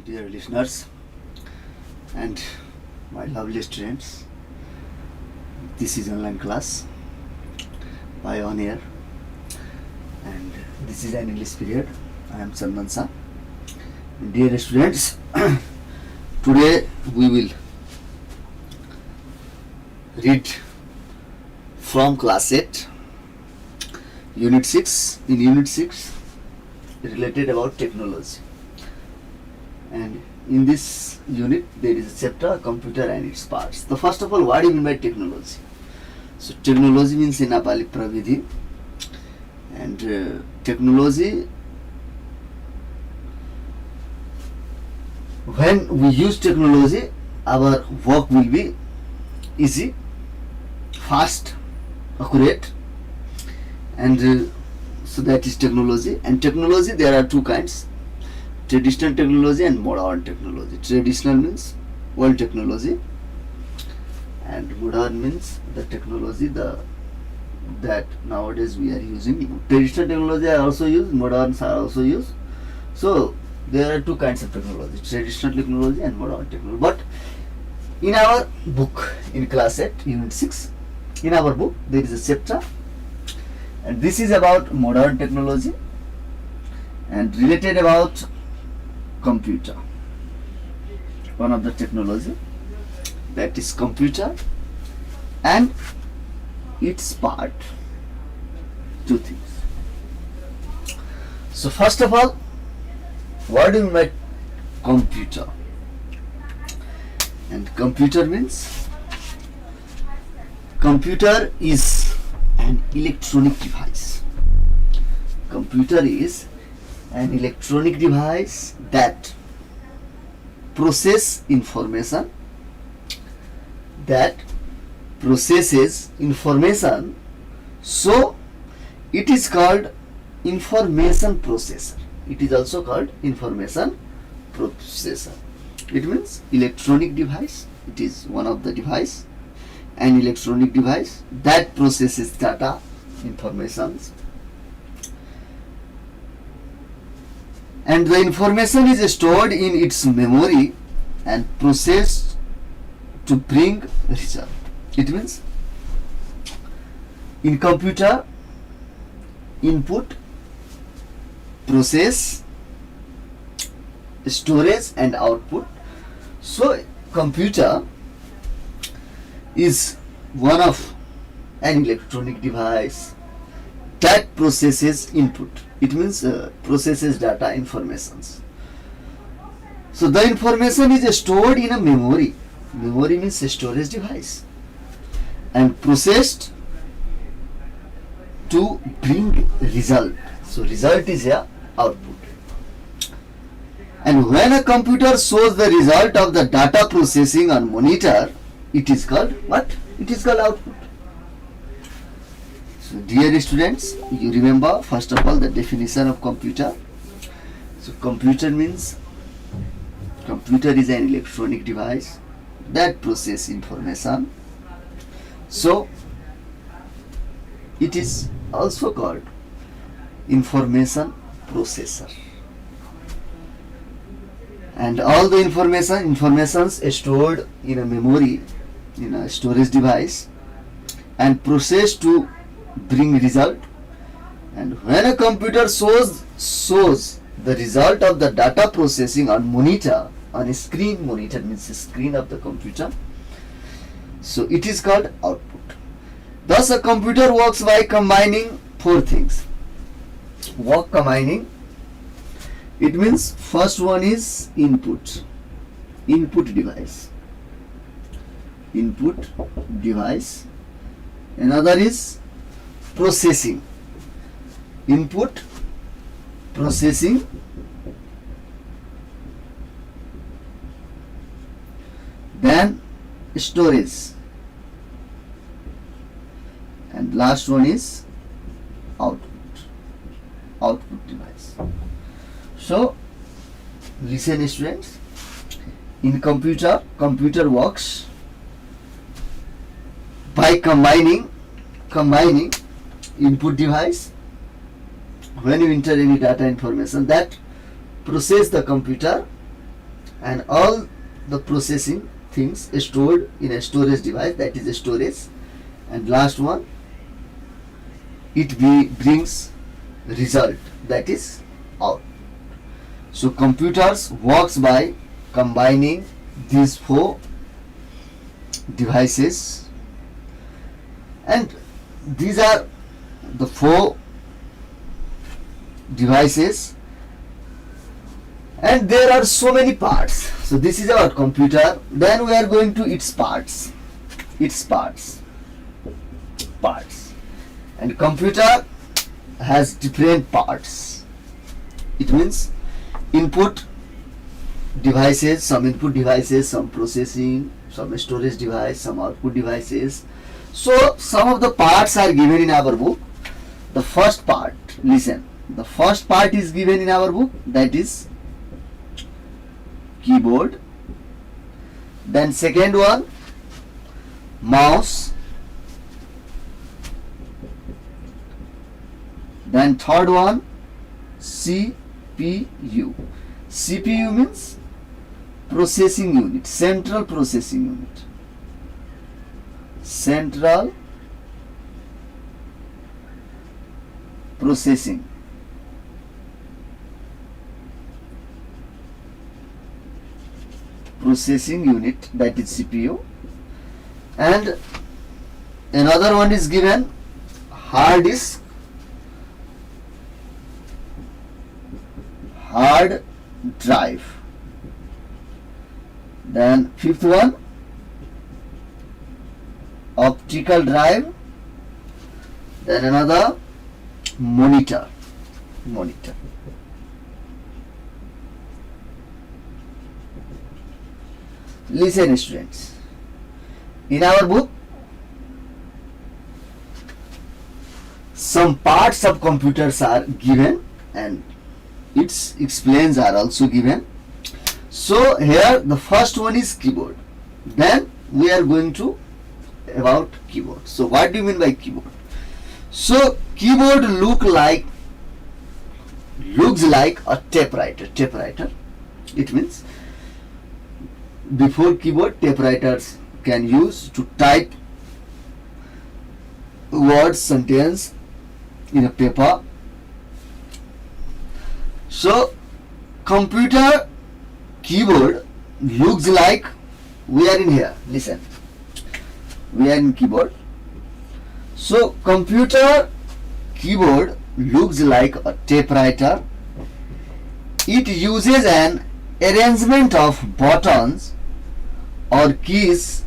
dear listeners and my lovely students. This is online class by on air, and this is an English period. I am Chandan Shah. Dear students, today we will read from class 8, unit 6. In unit 6, related about technology, and in this unit there is a chapter computer and its parts. So first of all, what do you mean by technology? So technology means in Nepali pravidhi, and technology, when we use technology, our work will be easy, fast, accurate, and so that is technology. And technology, there are two kinds: traditional technology and modern technology. Traditional means old technology, and modern means the technology that nowadays we are using. Traditional technology are also used, moderns are also used. So there are two kinds of technology: traditional technology and modern technology. But in our book, in class 8, unit 6, in our book there is a chapter, and this is about modern technology and related about computer. One of the technology, that is computer and its part. Two things. So first of all, what do you mean by computer? And computer means, computer is an electronic device. Computer is an electronic device that processes information, so it is called information processor. It is also called information processor. It means electronic device. It is one of the device, an electronic device that processes data, informations, and the information is stored in its memory and processed to bring result. It means in computer, input, process, storage and output. So computer is one of an electronic device that processes input. It means processes data, informations. So the information is stored in a memory. Memory means a storage device, and processed to bring result. So result is a output. And when a computer shows the result of the data processing on monitor, it is called what? It is called output. So dear students, you remember first of all the definition of computer. So computer means, computer is an electronic device that processes information. So it is also called information processor. And all the informations stored in a memory, in a storage device, and processed to bring result. And when a computer shows the result of the data processing on monitor, on a screen, monitor means the screen of the computer, so it is called output. Thus a computer works by combining four things. Combining, it means first one is input device. Another is processing, input, processing, then storage, and last one is output device. So listen students, in computer works by combining input device. When you enter any data information, that process the computer and all the processing things stored in a storage device, that is a storage. And last one, it brings result, that is out. So computers works by combining these four devices, and these are the four devices, and there are so many parts. So this is our computer. Then we are going to its parts. And computer has different parts. It means input devices, some input devices, some processing, some storage device, some output devices. So some of the parts are given in our book. The first part, listen, the first part is given in our book, that is keyboard. Then second one, mouse. Then third one, CPU. CPU means processing unit, central processing unit. Central processing. Processing unit, that is CPU. And another one is given hard disk, hard drive. Then fifth one, optical drive. Then another monitor. Listen students, in our book some parts of computers are given and its explains are also given. So here the first one is keyboard. Then we are going to about keyboard. So what do you mean by keyboard? So keyboard looks like a typewriter. It means before keyboard, typewriters can use to type words, sentence in a paper. So computer keyboard looks like, we are in here, listen, we are in keyboard. So computer keyboard looks like a typewriter. It uses an arrangement of buttons or keys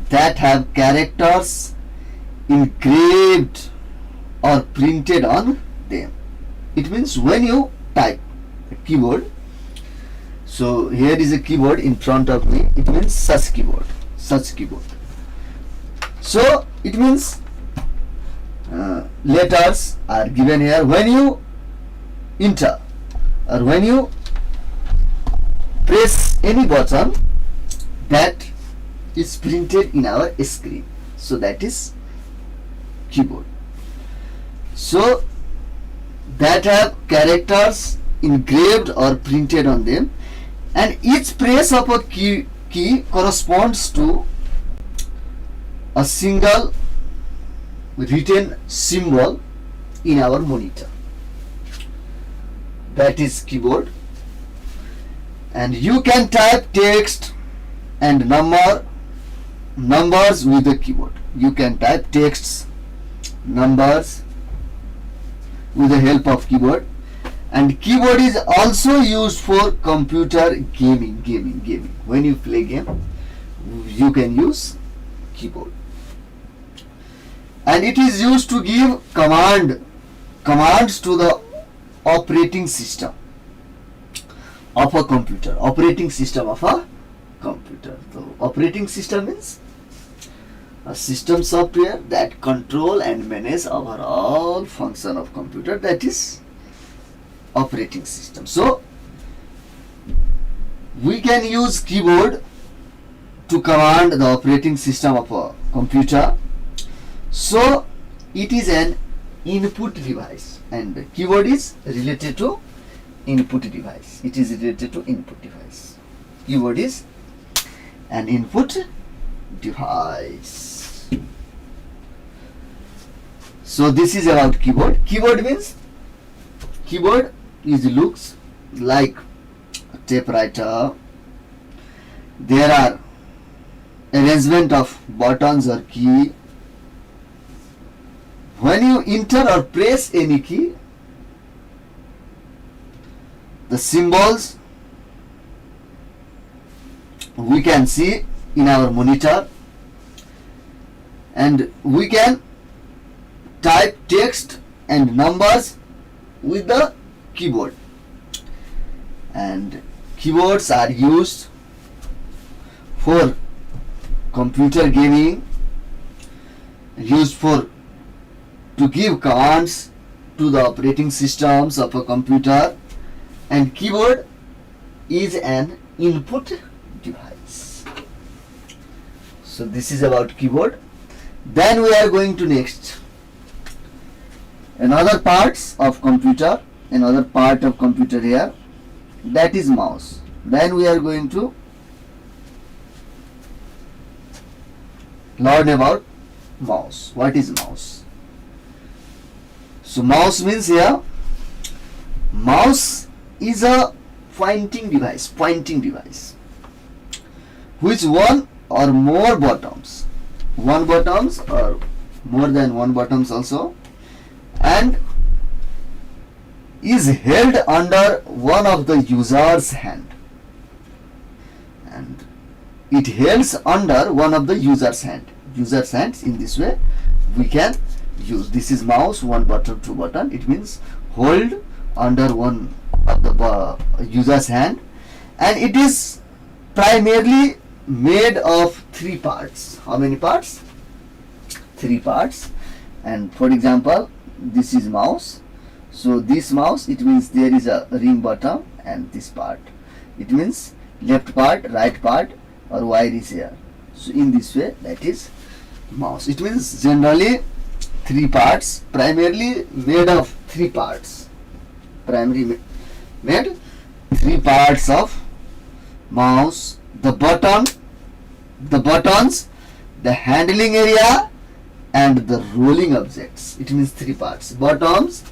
that have characters engraved or printed on them. It means when you type a keyboard, so here is a keyboard in front of me, it means such keyboard. So it means letters are given here. When you enter or when you press any button, that is printed in our screen. So that is keyboard. So that have characters engraved or printed on them, and each press of a key corresponds to a single written symbol in our monitor. That is keyboard. And you can type text and numbers with the keyboard. You can type texts, numbers with the help of keyboard. And keyboard is also used for computer gaming. When you play game, you can use keyboard. And it is used to give commands to the operating system of a computer. So operating system means a system software that control and manage overall function of computer, that is operating system. So we can use keyboard to command the operating system of a computer. So it is an input device, and keyboard is related to input device. Keyboard is an input device. So this is about keyboard. Keyboard means keyboard looks like a typewriter. There are arrangement of buttons or key. When you enter or press any key, the symbols we can see in our monitor, and we can type text and numbers with the keyboard. And keyboards are used for computer gaming, used for to give commands to the operating systems of a computer, and keyboard is an input device. So this is about keyboard. Then we are going to next another parts of computer, another part of computer here, that is mouse. Then we are going to learn about mouse. What is mouse? So mouse means here, mouse is a pointing device, which one or more buttons, one buttons or more than one buttons also, and is held under one of the user's hand, and it holds under one of the user's hands. In this way we can use. This is mouse, one button, two button. It means hold under one of the user's hand, and it is primarily made of three parts. How many parts? Three parts. And for example, this is mouse. So this mouse, it means there is a ring button, and this part, it means left part, right part, or wire is here. So in this way, that is mouse. It means generally three parts, primarily made of three parts. Primary made three parts of mouse: the button, the buttons, the handling area, and the rolling objects. It means three parts. Buttons,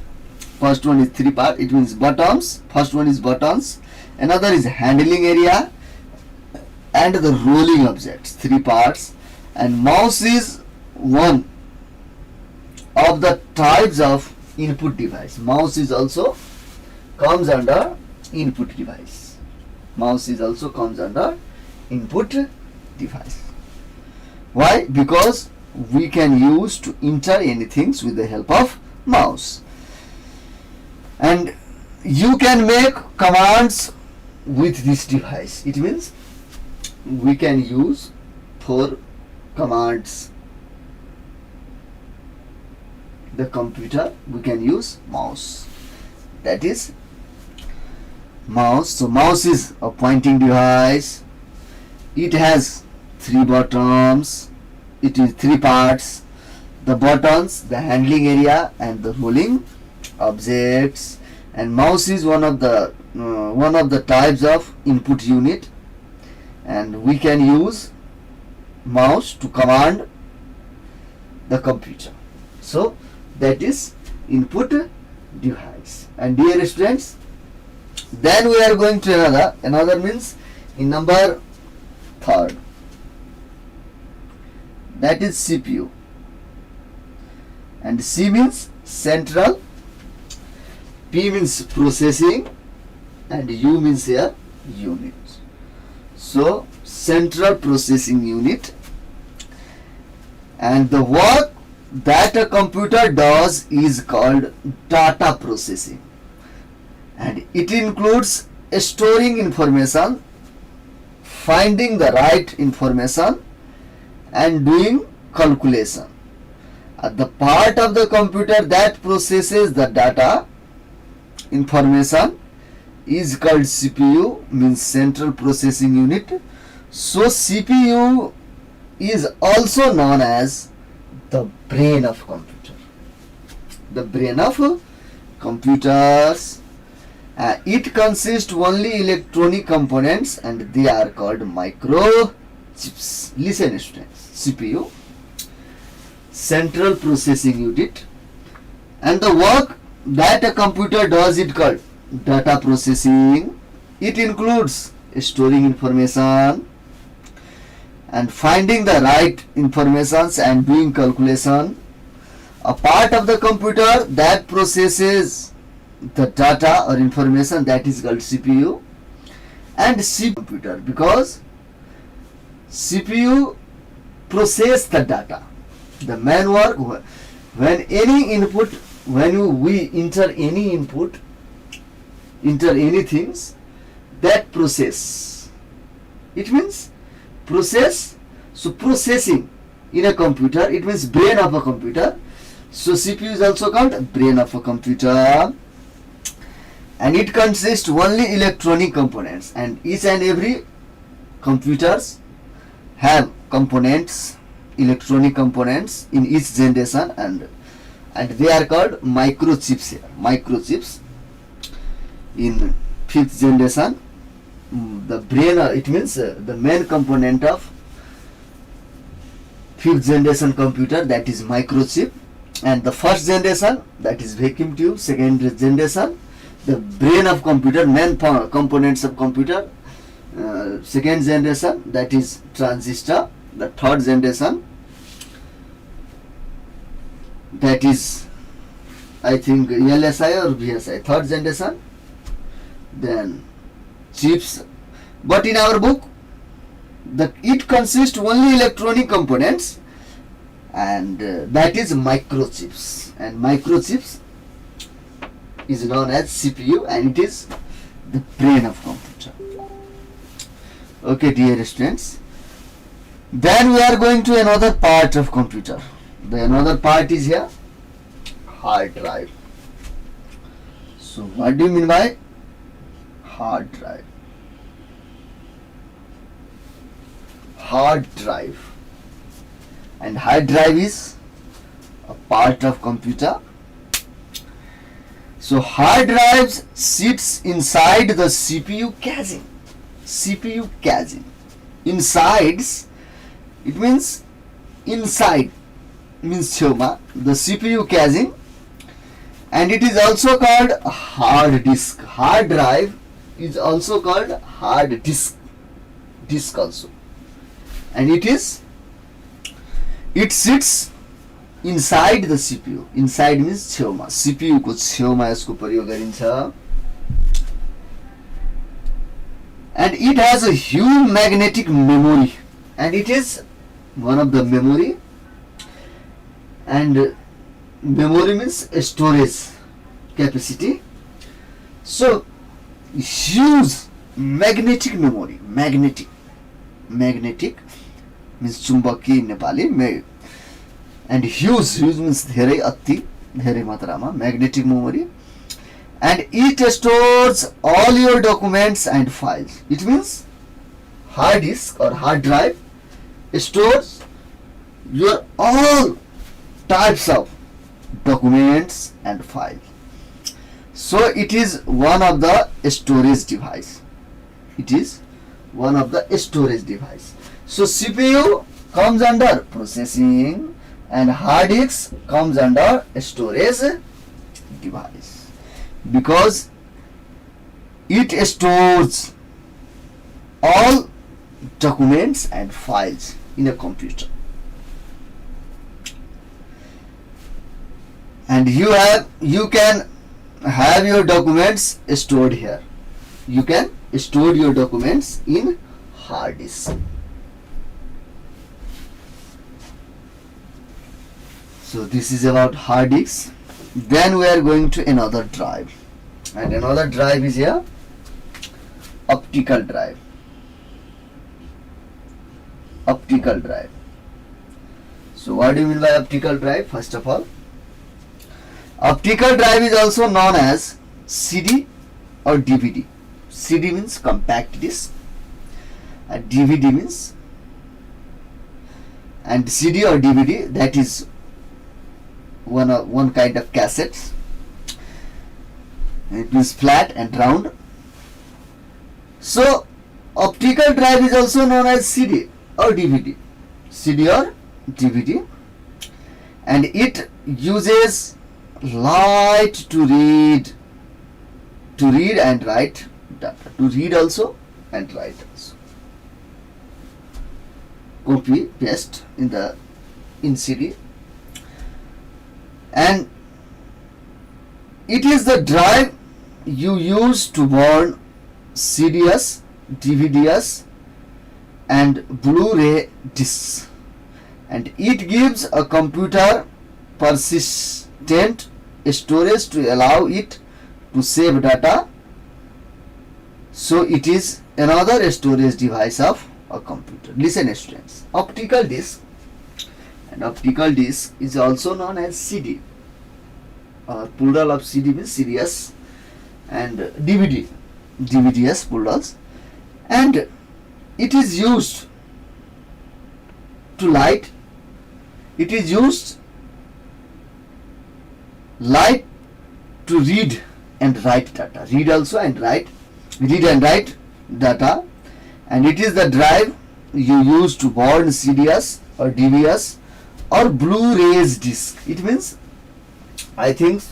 first one is three part. It means buttons. First one is buttons. Another is handling area, and the rolling objects. Three parts. And mouse is one of the types of input device. Mouse is also comes under input device. Mouse is also comes under input device. Why? Because we can use to enter anything with the help of mouse, and you can make commands with this device. It means we can use for commands the computer, we can use mouse. That is mouse. So mouse is a pointing device. It has three buttons. It is three parts: the buttons, the handling area, and the rolling objects. And mouse is one of the types of input unit, and we can use mouse to command the computer. So that is input device. And dear students, then we are going to another means in number third, that is CPU. And C means central, P means processing, and U means here unit. So central processing unit, and the work that a computer does is called data processing, and it includes storing information, finding the right information, and doing calculation. The part of the computer that processes the data information is called CPU, means central processing unit. So CPU is also known as the brain of computer. The brain of computers. It consists only electronic components and they are called microchips. Listen students, CPU, central processing unit, and the work that a computer does it called data processing. It includes storing information and finding the right informations and doing calculation. A part of the computer that processes the data or information, that is called CPU. And CPU computer, because CPU process the data. The main work, when any input, we enter any input, enter any things, that process, it means process. So processing in a computer, it means brain of a computer. So CPU is also called brain of a computer, and it consists only electronic components, and each and every computers have components, electronic components in each generation, and they are called microchips here. Microchips in 5th generation, the brain, it means the main component of 5th generation computer, that is microchip. And the first generation, that is vacuum tube. Second generation, the brain of computer, main components of computer. Second generation, that is transistor. The third generation, that is, I think, LSI or VSI. Third generation, then chips. But in our book, it consists only electronic components, and that is microchips. And microchips is known as CPU, and it is the brain of computer. Okay, dear students. Then we are going to another part of computer. The another part is here, hard drive. So what do you mean by hard drive? Hard drive. And hard drive is a part of computer. So hard drives sits inside the CPU casing. CPU casing. Insides, it means inside, means choma, the CPU casing, and it is also called hard disk. Hard drive is also called hard disk also, and it sits inside the CPU. Inside means छेउमा, CPU को छेउमा यसको प्रयोग गरिन्छ, and it has a huge magnetic memory, and it is one of the memory, and memory means storage capacity. So huge magnetic memory, magnetic means चुम्बकीय Nepali, and huge means धेरै अति धेरै मात्रामा, magnetic memory, and it stores all your documents and files. It means hard disk or hard drive stores your all types of documents and files. So it is one of the storage device. It is one of the storage device. So CPU comes under processing and hard disk comes under storage device, because it stores all documents and files in a computer. And you can have your documents stored here. You can store your documents in hard disk. So this is about hard disk. Then we are going to another drive, and another drive is here, optical drive. Optical drive. So what do you mean by optical drive? First of all, optical drive is also known as CD or DVD. CD means compact disc, and DVD means, and CD or DVD, that is one kind of cassettes. It means flat and round. So optical drive is also known as CD or DVD. CD or DVD, and it uses light to read and write data. To read also and write also. Copy, paste in CD. And it is the drive you use to burn CDs, DVDs and Blu-ray discs, and it gives a computer persistent storage to allow it to save data. So it is another storage device of a computer. Listen students, optical disc, and optical disc is also known as CD, or plural of CD means CDs, and DVD, DVDs plurals, and it is used to light. It is used light to read and write data. Read also and write. Read and write data, and it is the drive you use to burn CDs or DVDs or Blu-rays disc. It means, I think,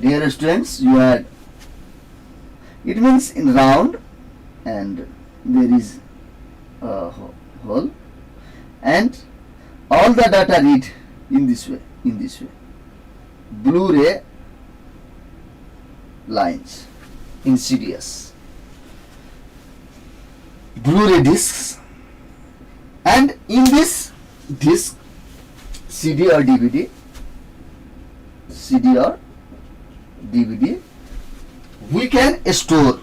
dear students, you had. It means in round, and there is a hole, and all the data read in this way. Blu-ray lines in CDs, Blu-ray discs, and in this disc, CD or DVD, we can store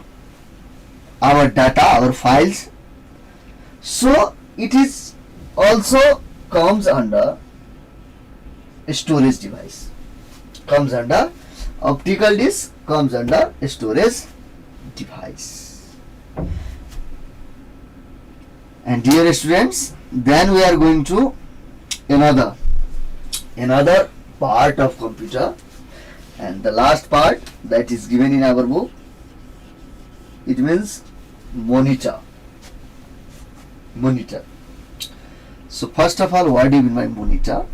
our data, our files. So it is also comes under storage device, comes under optical disc, comes under storage device. And dear students, then we are going to another part of computer, and the last part that is given in our book, it means monitor. So first of all, what do you mean by monitor?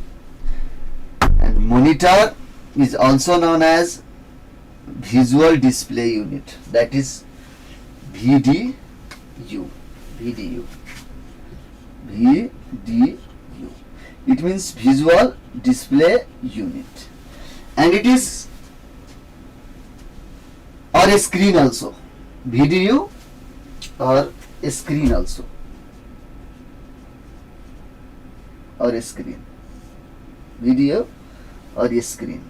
And monitor is also known as visual display unit, that is VDU. It means visual display unit, and it is or a screen also. VDU or a screen also, or a screen. Video or a screen,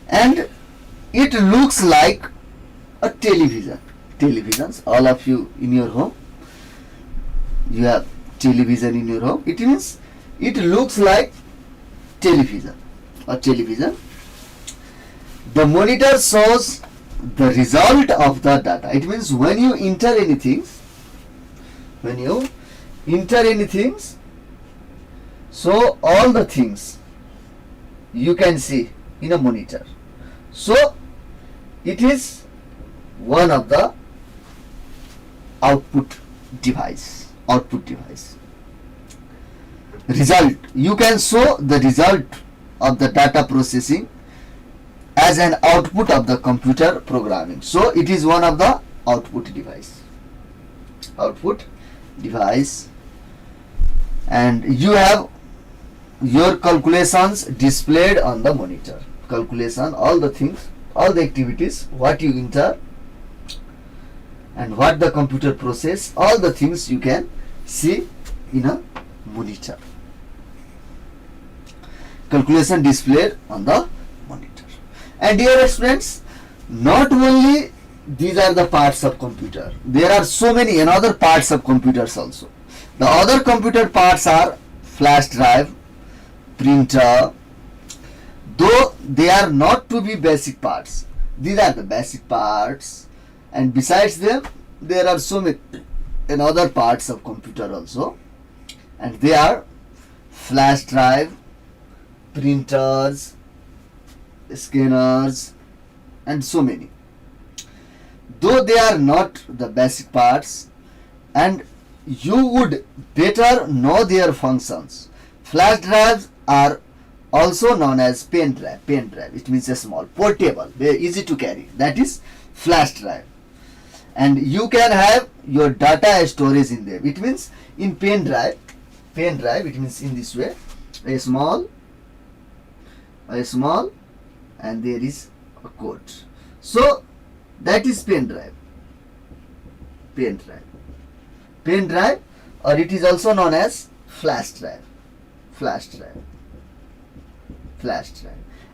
and it looks like a television. Televisions, all of you in your home, you have television in your home. It means it looks like television or television. The monitor shows the result of the data. It means when you enter anything, so all the things you can see in a monitor. So it is one of the output device. Result, you can show the result of the data processing as an output of the computer programming. So it is one of the output device, and you have your calculations displayed on the monitor. Calculation, all the things, all the activities, what you enter and what the computer process, all the things you can see in a monitor. Calculation displayed on the monitor. And dear students, not only these are the parts of computer, there are so many another parts of computers also. The other computer parts are flash drive, printer, though they are not to be basic parts. These are the basic parts, and besides them there are so many another parts of computer also, and they are flash drive, printers, scanners, and so many. Though they are not the basic parts, and you would better know their functions. Flash drives are also known as pen drive. Pen drive, it means a small, portable, very easy to carry. That is flash drive. And you can have your data storage in them. It means in pen drive, it means in this way, a small, and there is a code. So that is pen drive. Pen drive, or it is also known as flash drive.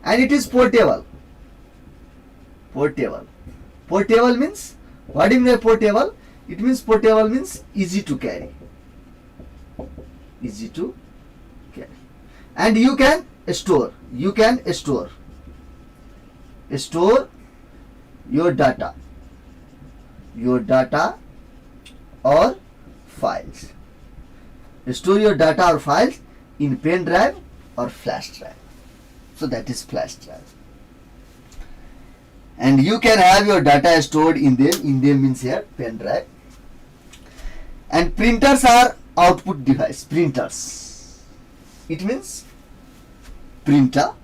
And it is portable. Portable means, what do you mean by portable? It means portable means easy to carry. And you can store your data or files. Store your data or files in pen drive or flash drive. So that is flash drive. And you can have your data stored in them. In them means here pen drive. And printers are output device. Printers, it means printer.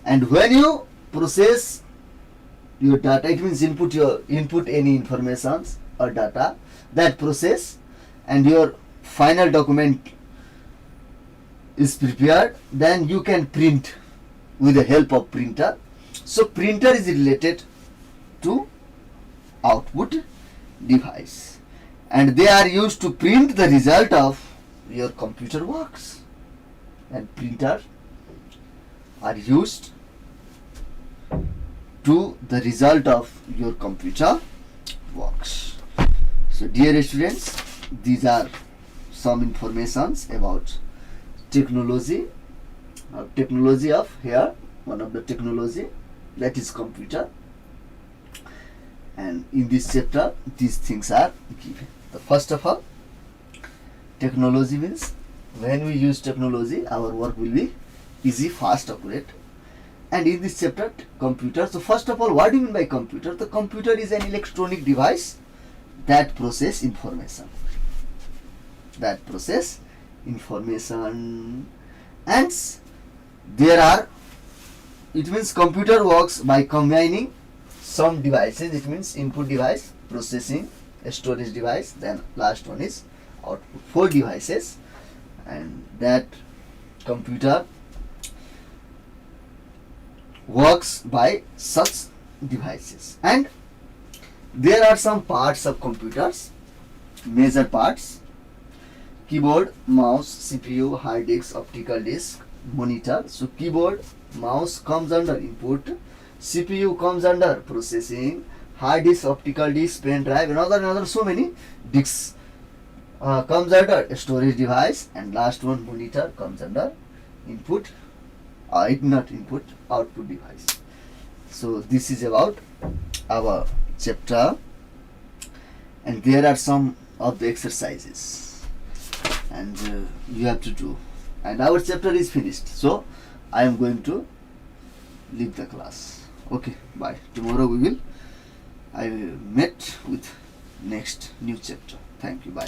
And when you process your data, it means input any information or data, that process, and your final document is prepared, then you can print with the help of printer. So printer is related to output device, and they are used to print the result of your computer works. And printer are used to the result of your computer works. So dear students, these are some informations about technology of here, one of the technology, that is computer. And in this chapter these things are given. The first of all, technology means when we use technology, our work will be easy, fast, accurate. And in this chapter, computer. So first of all, what do you mean by computer? The computer is an electronic device that process information. And it means computer works by combining some devices. It means input device, processing, a storage device, then last one is output. 4 devices, and that computer works by such devices. And there are some parts of computers, major parts: keyboard, mouse, CPU, hard disk, optical disk, monitor. So keyboard, mouse comes under input, CPU comes under processing, hard disk, optical disk, pen drive, another so many disks comes under storage device, and last one, monitor, comes under input, output device. So this is about our chapter, and there are some of the exercises, and you have to do, and our chapter is finished. So I am going to leave the class. Okay, bye. Tomorrow I will meet with next new chapter. Thank you. Bye.